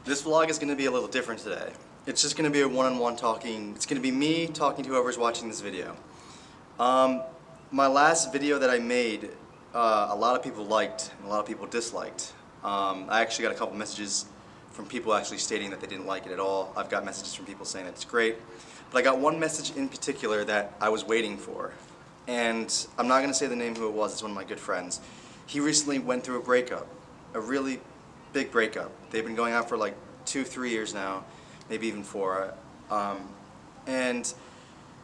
This vlog is going to be a little different today. It's just going to be a one-on-one talking. It's going to be me talking to whoever's watching this video. My last video that I made, a lot of people liked and a lot of people disliked. I actually got a couple messages from people actually stating that they didn't like it at all. I've got messages from people saying it's great. But I got one message in particular that I was waiting for. And I'm not going to say the name who it was. It's one of my good friends. He recently went through a breakup, a really big breakup. They've been going out for like 2-3 years now, maybe even 4. And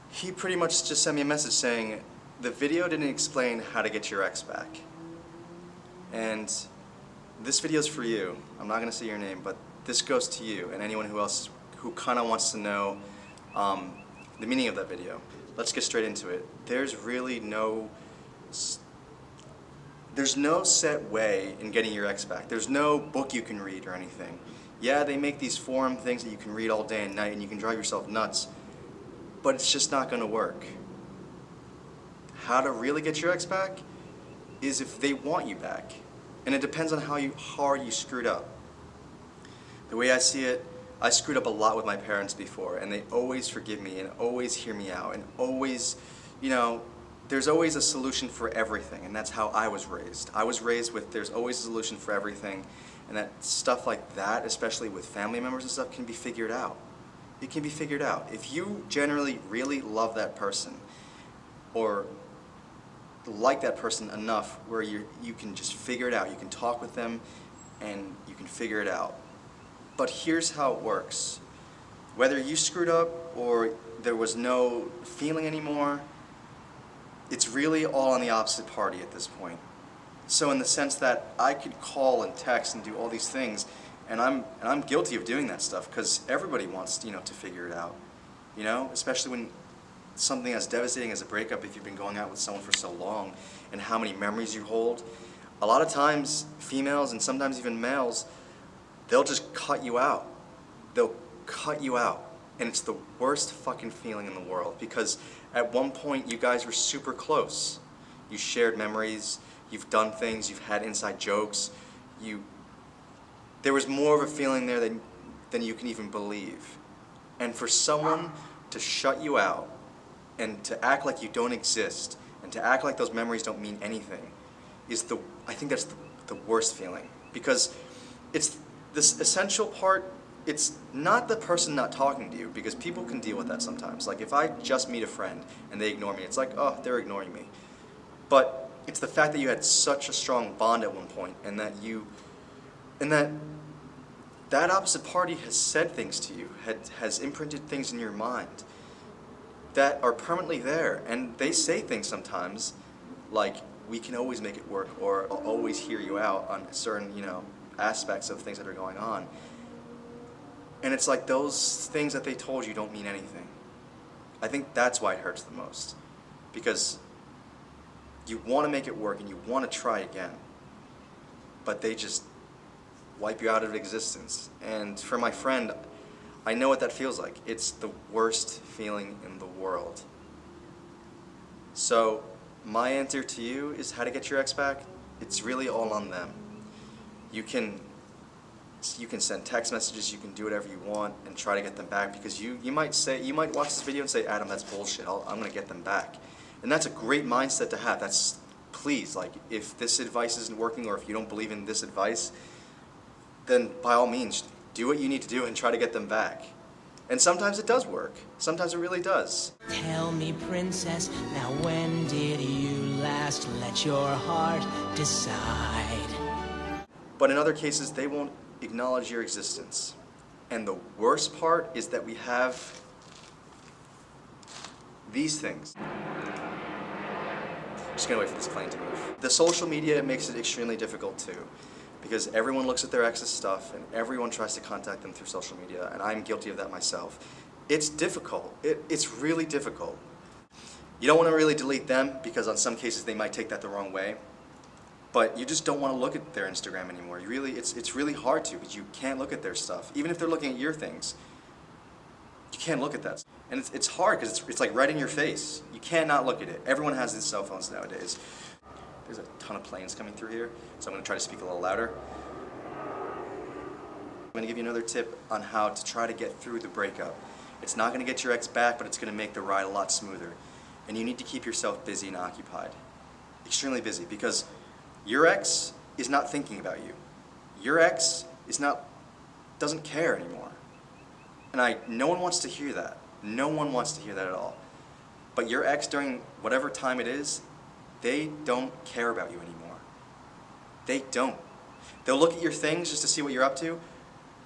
he pretty much just sent me a message saying, the video didn't explain how to get your ex back. And this video's for you. I'm not going to say your name, but this goes to you and anyone who kind of wants to know the meaning of that video. Let's get straight into it. There's really no set way in getting your ex back. There's no book you can read or anything. Yeah, they make these forum things that you can read all day and night and you can drive yourself nuts, but it's just not going to work. How to really get your ex back is if they want you back. And it depends on how hard you screwed up. The way I see it, I screwed up a lot with my parents before, and they always forgive me and always hear me out and always, you know, there's always a solution for everything, and that's how I was raised. I was raised with there's always a solution for everything, and that stuff like that, especially with family members and stuff, can be figured out. It can be figured out. If you generally really love that person, or like that person enough where you can just figure it out, you can talk with them and you can figure it out. But here's how it works. Whether you screwed up or there was no feeling anymore, it's really all on the opposite party at this point. So in the sense that I could call and text and do all these things, and I'm guilty of doing that stuff because everybody wants, you know, to figure it out. You know, especially when something as devastating as a breakup, if you've been going out with someone for so long and how many memories you hold. A lot of times females and sometimes even males, they'll just cut you out. They'll cut you out. And it's the worst fucking feeling in the world because at one point you guys were super close. You shared memories, you've done things, you've had inside jokes. There was more of a feeling there than you can even believe. And for someone to shut you out and to act like you don't exist and to act like those memories don't mean anything I think that's the worst feeling, because it's this essential part. It's not the person not talking to you, because people can deal with that sometimes. Like if I just meet a friend and they ignore me, it's like, oh, they're ignoring me. But it's the fact that you had such a strong bond at one point and that opposite party has said things to you, has imprinted things in your mind that are permanently there, and they say things sometimes like, we can always make it work, or I'll always hear you out on certain, you know, aspects of things that are going on. And it's like those things that they told you don't mean anything. I think that's why it hurts the most, because you want to make it work and you want to try again, but they just wipe you out of existence. And for my friend, I know what that feels like. It's the worst feeling in the world. So my answer to you is how to get your ex back. It's really all on them. You can send text messages, you can do whatever you want and try to get them back, because you might watch this video and say, Adam, that's bullshit. I'm gonna get them back. And that's a great mindset to have. Please, like, if this advice isn't working or if you don't believe in this advice, then by all means, do what you need to do and try to get them back. And sometimes it does work. Sometimes it really does. Tell me, princess, now when did you last let your heart decide? But in other cases, they won't acknowledge your existence. And the worst part is that we have these things. Just gonna wait for this plane to move. The social media makes it extremely difficult too, because everyone looks at their ex's stuff and everyone tries to contact them through social media, and I'm guilty of that myself. It's difficult. It's really difficult. You don't want to really delete them because on some cases they might take that the wrong way, but you just don't want to look at their Instagram anymore. It's really hard to, because you can't look at their stuff. Even if they're looking at your things, you can't look at that. And it's hard because it's like right in your face. You can't not look at it. Everyone has these cell phones nowadays. There's a ton of planes coming through here, so I'm going to try to speak a little louder. I'm going to give you another tip on how to try to get through the breakup. It's not going to get your ex back, but it's going to make the ride a lot smoother. And you need to keep yourself busy and occupied. Extremely busy, because your ex is not thinking about you. Your ex doesn't care anymore. And no one wants to hear that. No one wants to hear that at all. But your ex, during whatever time it is, they don't care about you anymore. They don't. They'll look at your things just to see what you're up to,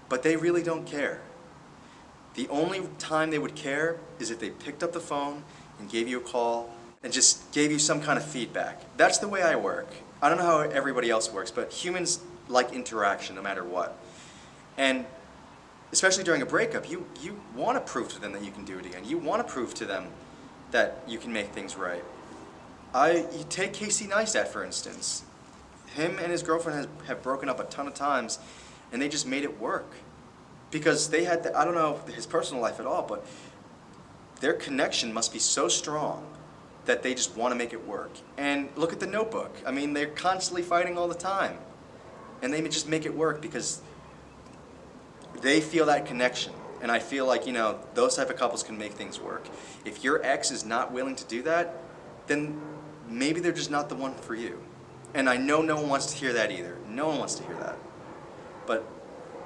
but they really don't care. The only time they would care is if they picked up the phone and gave you a call and just gave you some kind of feedback. That's the way I work. I don't know how everybody else works, but humans like interaction no matter what. And especially during a breakup, you want to prove to them that you can do it again. You want to prove to them that you can make things right. You take Casey Neistat, for instance. Him and his girlfriend have broken up a ton of times, and they just made it work. Because they had, I don't know his personal life at all, but their connection must be so strong that they just want to make it work. And look at The Notebook. I mean, they're constantly fighting all the time. And they just make it work because they feel that connection. And I feel like, those type of couples can make things work. If your ex is not willing to do that, then maybe they're just not the one for you. And I know no one wants to hear that either. No one wants to hear that. But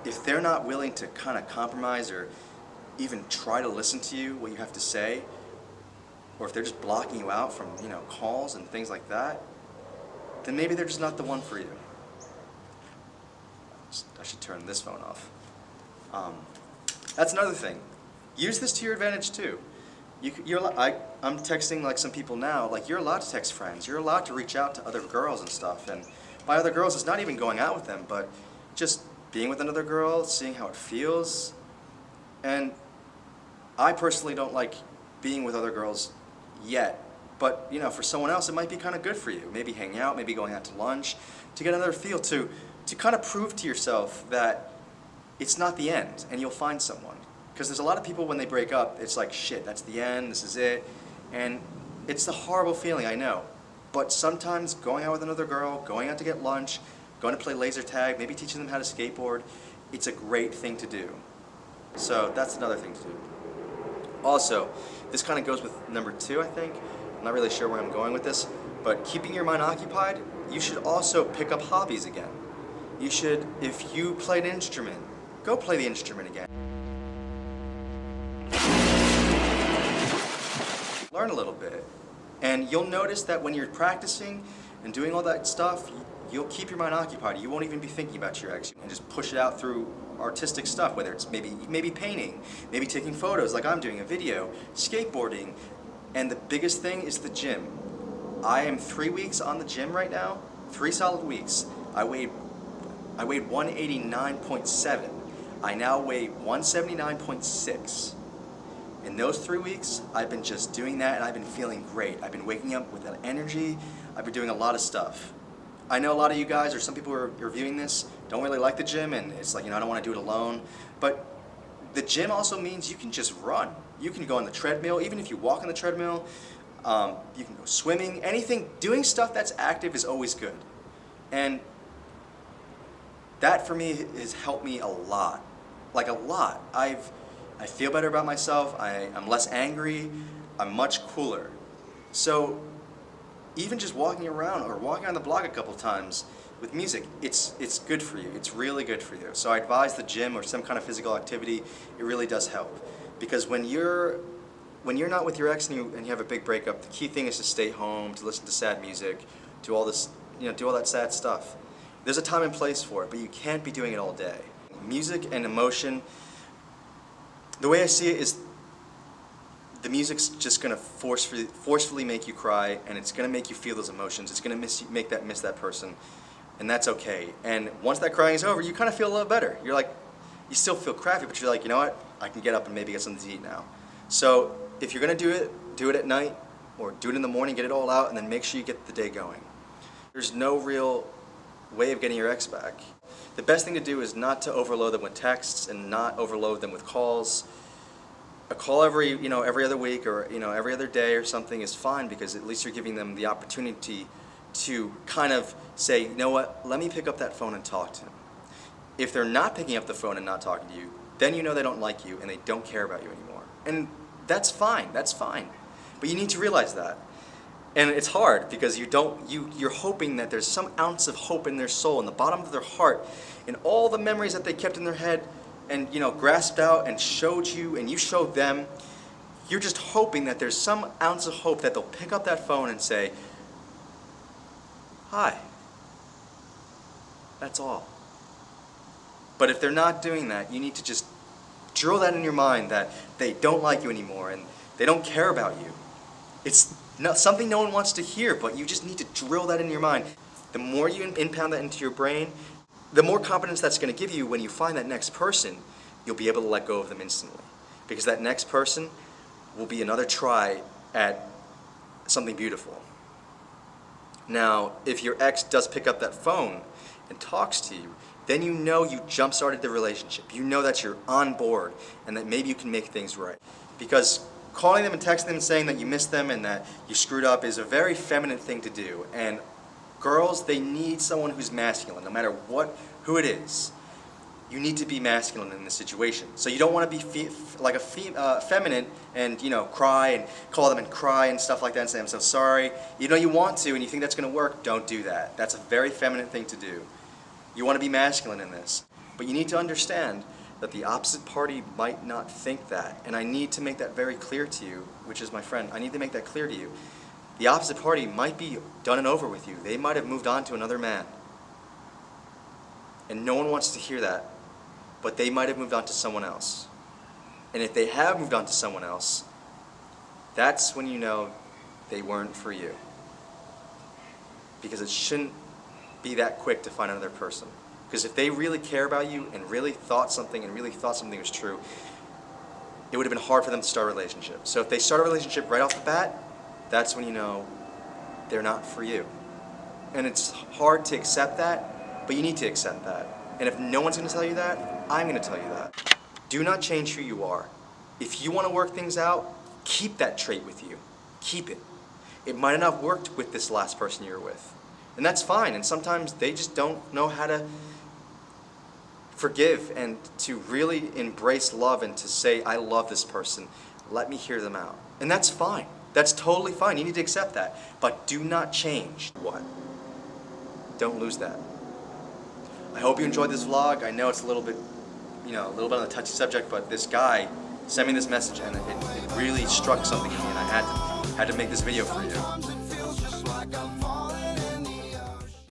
if they're not willing to kind of compromise or even try to listen to you, what you have to say, or if they're just blocking you out from, calls and things like that, then maybe they're just not the one for you. I should turn this phone off. That's another thing. Use this to your advantage too. I'm texting like some people now, like you're allowed to text friends. You're allowed to reach out to other girls and stuff. And by other girls, it's not even going out with them, but just being with another girl, seeing how it feels. And I personally don't like being with other girls yet. But, for someone else, it might be kind of good for you. Maybe hanging out, maybe going out to lunch, to get another feel, to kind of prove to yourself that it's not the end, and you'll find someone. Because there's a lot of people when they break up, it's like, shit, that's the end, this is it. And it's a horrible feeling, I know. But sometimes going out with another girl, going out to get lunch, going to play laser tag, maybe teaching them how to skateboard, it's a great thing to do. So that's another thing to do. Also, this kind of goes with number 2, I think. I'm not really sure where I'm going with this, but keeping your mind occupied, you should also pick up hobbies again. You should, if you played an instrument, go play the instrument again. Learn a little bit. And you'll notice that when you're practicing and doing all that stuff, you'll keep your mind occupied. You won't even be thinking about your ex. And just push it out through artistic stuff, whether it's maybe painting, maybe taking photos like I'm doing, a video, skateboarding. And the biggest thing is the gym. I am 3 weeks on the gym right now, 3 solid weeks. I weighed 189.7. I now weigh 179.6. In those 3 weeks, I've been just doing that and I've been feeling great. I've been waking up with that energy. I've been doing a lot of stuff. I know a lot of you guys, or some people who are viewing this, don't really like the gym, and it's like, I don't want to do it alone. But the gym also means you can just run. You can go on the treadmill, even if you walk on the treadmill. You can go swimming, anything. Doing stuff that's active is always good. And that for me has helped me a lot. Like a lot. I feel better about myself, I'm less angry, I'm much cooler. So even just walking around or walking on the block a couple times with music, it's good for you. It's really good for you. So I advise the gym or some kind of physical activity. It really does help. Because when you're not with your ex and you have a big breakup, the key thing is to stay home, to listen to sad music, do all this, do all that sad stuff. There's a time and place for it, but you can't be doing it all day. Music and emotion, the way I see it is the music's just going to forcefully make you cry, and it's going to make you feel those emotions. It's going to make that miss that person, and that's okay. And once that crying is over, you kind of feel a little better. You're like, you still feel crappy, but you're like, you know what? I can get up and maybe get something to eat now. So if you're going to do it at night, or do it in the morning, get it all out, and then make sure you get the day going. There's no real way of getting your ex back. The best thing to do is not to overload them with texts and not overload them with calls. A call every other week or every other day or something is fine, because at least you're giving them the opportunity to kind of say, you know what, let me pick up that phone and talk to him. If they're not picking up the phone and not talking to you, then you know they don't like you and they don't care about you anymore. And that's fine, that's fine. But you need to realize that. And it's hard because you're hoping that there's some ounce of hope in their soul, in the bottom of their heart, in all the memories that they kept in their head and grasped out and showed you and you showed them. You're just hoping that there's some ounce of hope that they'll pick up that phone and say, "Hi." That's all. But if they're not doing that, you need to just drill that in your mind that they don't like you anymore and they don't care about you. It's not something no one wants to hear, but you just need to drill that in your mind. The more you impound that into your brain, the more confidence that's going to give you when you find that next person, you'll be able to let go of them instantly. Because that next person will be another try at something beautiful. Now, if your ex does pick up that phone and talks to you, then you know you jump-started the relationship. You know that you're on board and that maybe you can make things right. Because calling them and texting them and saying that you miss them and that you screwed up is a very feminine thing to do. And girls, they need someone who's masculine, no matter who it is. You need to be masculine in this situation. So you don't want to be feminine and cry and call them and cry and stuff like that and say, "I'm so sorry." You know you want to and you think that's going to work. Don't do that. That's a very feminine thing to do. You want to be masculine in this. But you need to understand that the opposite party might not think that. And I need to make that very clear to you, which is my friend. I need to make that clear to you. The opposite party might be done and over with you. They might have moved on to another man. And no one wants to hear that. But they might have moved on to someone else. And if they have moved on to someone else, that's when you know they weren't for you. Because it shouldn't be that quick to find another person. Because if they really care about you and really thought something was true, it would have been hard for them to start a relationship. So if they start a relationship right off the bat, that's when you know they're not for you. And it's hard to accept that, but you need to accept that. And if no one's going to tell you that, I'm going to tell you that. Do not change who you are. If you want to work things out, keep that trait with you. Keep it. It might not have worked with this last person you were with. And that's fine. And sometimes they just don't know how to forgive and to really embrace love and to say, "I love this person. Let me hear them out." And that's fine. That's totally fine. You need to accept that. But do not change. What? Don't lose that. I hope you enjoyed this vlog. I know it's a little bit on a touchy subject, but this guy sent me this message and it really struck something in me, and I had to make this video for you.